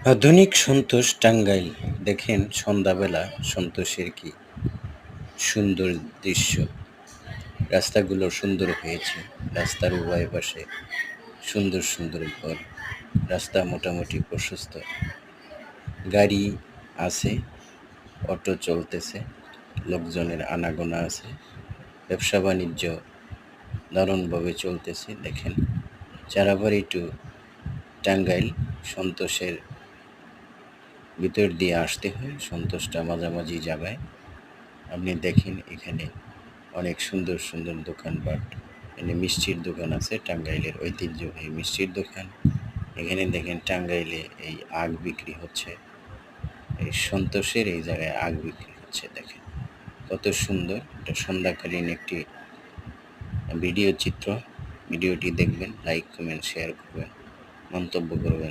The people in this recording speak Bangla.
আধুনিক সন্তোষ টাঙ্গাইল। দেখেন সন্ধ্যাবেলা সন্তোষের কি সুন্দর দৃশ্য। রাস্তাগুলো সুন্দর হয়েছে। রাস্তার উভয় পাশে সুন্দর সুন্দর ঘর। রাস্তা মোটামুটি প্রশস্ত। গাড়ি আছে, অটো চলতেছে, লোকজনের আনাগোনা আছে। ব্যবসা বাণিজ্য দারুণভাবে চলতেছে। দেখেন চারাবাড়ি টু টাঙ্গাইল সন্তোষের ভিতর দিয়ে আসতে হয়। সন্তোষটা মাঝামাঝি জায়গায়। আপনি দেখেন এখানে অনেক সুন্দর সুন্দর দোকানপাট। এখানে মিষ্টির দোকান আছে, টাঙ্গাইলের ঐতিহ্যবাহী মিষ্টির দোকান। এখানে দেখেন টাঙ্গাইলে এই আখ বিক্রি হচ্ছে। এই সন্তোষের এই জায়গায় আখ বিক্রি হচ্ছে। দেখেন কত সুন্দর। এটা সন্ধ্যাকালীন একটি ভিডিও চিত্র। ভিডিওটি দেখবেন, লাইক কমেন্ট শেয়ার করবেন, মন্তব্য করবেন।